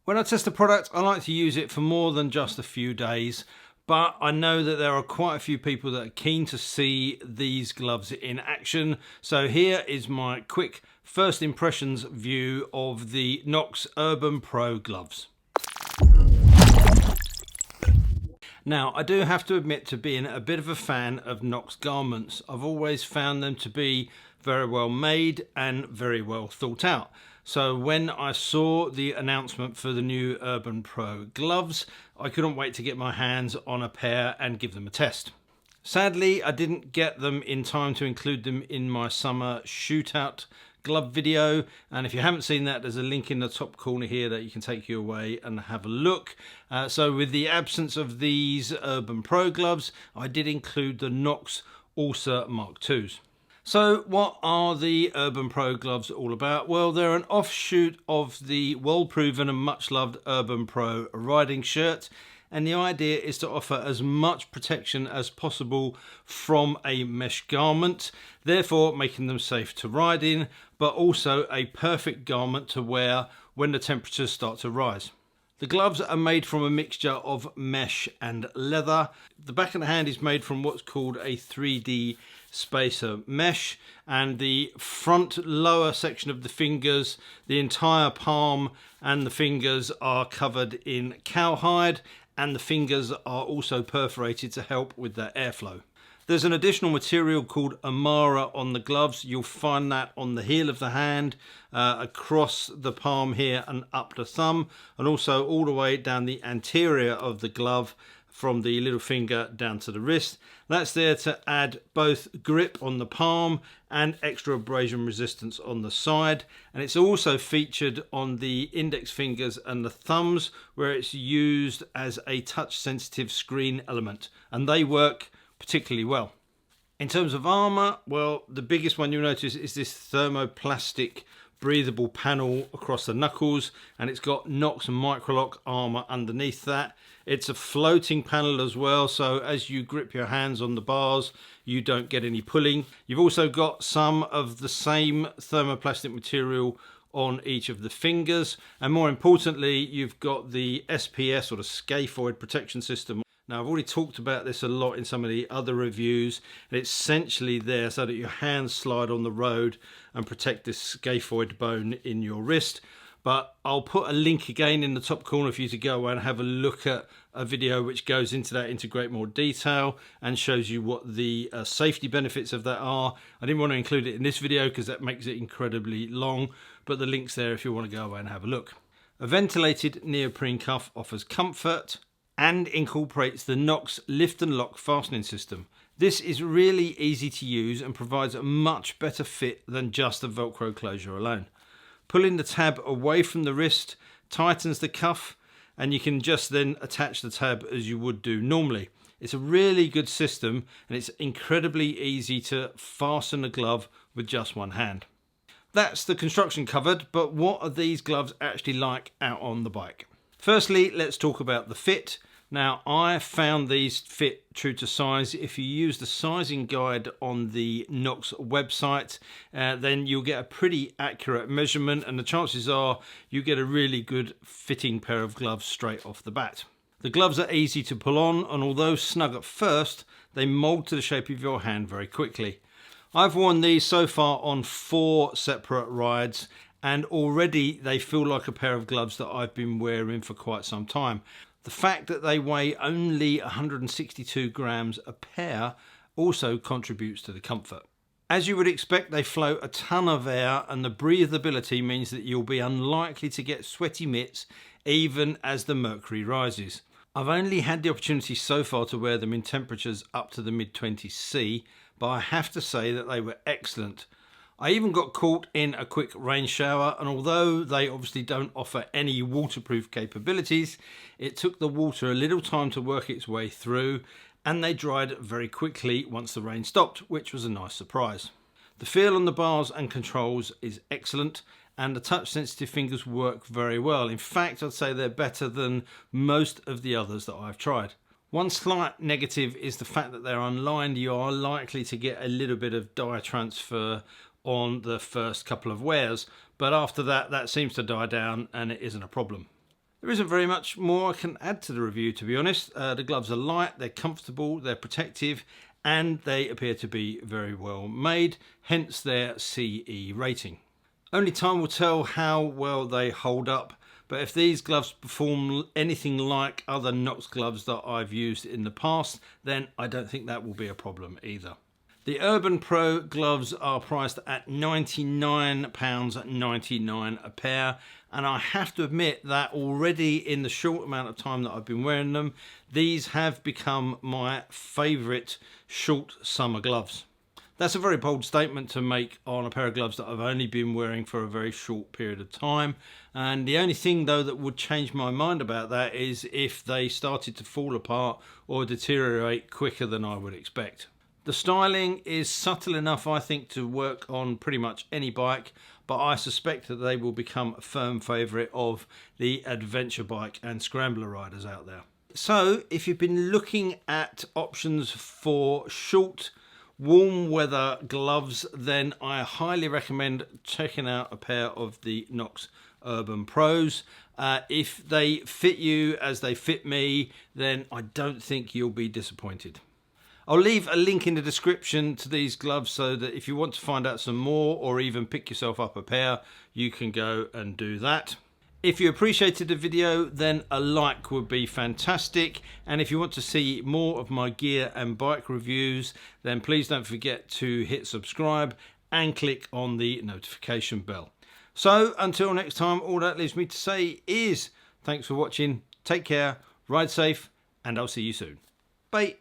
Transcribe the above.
When I test a product, I like to use it for more than just a few days, but I know that there are quite a few people that are keen to see these gloves in action. So here is my quick first impressions view of the Knox Urbane Pro Gloves. Now, I do have to admit to being a bit of a fan of Knox garments. I've always found them to be very well made and very well thought out. So when I saw the announcement for the new Urbane Pro gloves, I couldn't wait to get my hands on a pair and give them a test. Sadly, I didn't get them in time to include them in my summer shootout glove video, and if you haven't seen that, there's a link in the top corner here that you can take you away and have a look. So with the absence of these Urbane Pro gloves, I did include the Knox Orsa MKIIs. So what are the Urbane Pro gloves all about? Well, they're an offshoot of the well-proven and much-loved Urbane Pro riding shirt, and the idea is to offer as much protection as possible from a mesh garment, therefore making them safe to ride in, but also a perfect garment to wear when the temperatures start to rise. The gloves are made from a mixture of mesh and leather. The back of the hand is made from what's called a 3D spacer mesh, and the front lower section of the fingers, the entire palm and the fingers are covered in cowhide, and the fingers are also perforated to help with that airflow. There's an additional material called armour on the gloves. You'll find that on the heel of the hand, across the palm here and up the thumb, and also all the way down the anterior of the glove from the little finger down to the wrist. That's there to add both grip on the palm and extra abrasion resistance on the side. And it's also featured on the index fingers and the thumbs, where it's used as a touch sensitive screen element, and they work particularly well. In terms of armour, well, the biggest one you'll notice is this thermoplastic breathable panel across the knuckles, and it's got Knox Microlock armour underneath that. It's a floating panel as well, so as you grip your hands on the bars, you don't get any pulling. You've also got some of the same thermoplastic material on each of the fingers, and more importantly, you've got the SPS, or the scaphoid protection system. Now, I've already talked about this a lot in some of the other reviews, and it's essentially there so that your hands slide on the road and protect this scaphoid bone in your wrist. But I'll put a link again in the top corner for you to go and have a look at a video which goes into that into great more detail and shows you what the safety benefits of that are. I didn't want to include it in this video because that makes it incredibly long, but the link's there if you want to go away and have a look. A ventilated neoprene cuff offers comfort and incorporates the Knox lift and lock fastening system. This is really easy to use and provides a much better fit than just the Velcro closure alone. Pulling the tab away from the wrist tightens the cuff, and you can just then attach the tab as you would do normally. It's a really good system, and it's incredibly easy to fasten a glove with just one hand. That's the construction covered, but what are these gloves actually like out on the bike? Firstly, let's talk about the fit. Now, I found these fit true to size. If you use the sizing guide on the Knox website, then you'll get a pretty accurate measurement, and the chances are you get a really good fitting pair of gloves straight off the bat. The gloves are easy to pull on, and although snug at first, they mould to the shape of your hand very quickly. I've worn these so far on 4 separate rides, and already they feel like a pair of gloves that I've been wearing for quite some time. The fact that they weigh only 162 grams a pair also contributes to the comfort. As you would expect, they flow a ton of air, and the breathability means that you'll be unlikely to get sweaty mitts even as the mercury rises. I've only had the opportunity so far to wear them in temperatures up to the mid-20s C, but I have to say that they were excellent. I even got caught in a quick rain shower, and although they obviously don't offer any waterproof capabilities, it took the water a little time to work its way through, and they dried very quickly once the rain stopped, which was a nice surprise. The feel on the bars and controls is excellent, and the touch sensitive fingers work very well. In fact, I'd say they're better than most of the others that I've tried. One slight negative is the fact that they're unlined. You are likely to get a little bit of dye transfer on the first couple of wears, but after that, that seems to die down and it isn't a problem. There isn't very much more I can add to the review, to be honest. The gloves are light, they're comfortable, they're protective, and they appear to be very well made, hence their CE rating. Only time will tell how well they hold up, but if these gloves perform anything like other Knox gloves that I've used in the past, then I don't think that will be a problem either. The Urbane Pro gloves are priced at £99.99 a pair, and I have to admit that already in the short amount of time that I've been wearing them, these have become my favourite short summer gloves. That's a very bold statement to make on a pair of gloves that I've only been wearing for a very short period of time, and the only thing though that would change my mind about that is if they started to fall apart or deteriorate quicker than I would expect. The styling is subtle enough, I think, to work on pretty much any bike, but I suspect that they will become a firm favourite of the adventure bike and scrambler riders out there. So if you've been looking at options for short warm weather gloves, then I highly recommend checking out a pair of the Knox Urbane Pros. If they fit you as they fit me, then I don't think you'll be disappointed. I'll leave a link in the description to these gloves so that if you want to find out some more or even pick yourself up a pair, you can go and do that. If you appreciated the video, then a like would be fantastic, and if you want to see more of my gear and bike reviews, then please don't forget to hit subscribe and click on the notification bell. So until next time, all that leaves me to say is thanks for watching, take care, ride safe, and I'll see you soon. Bye.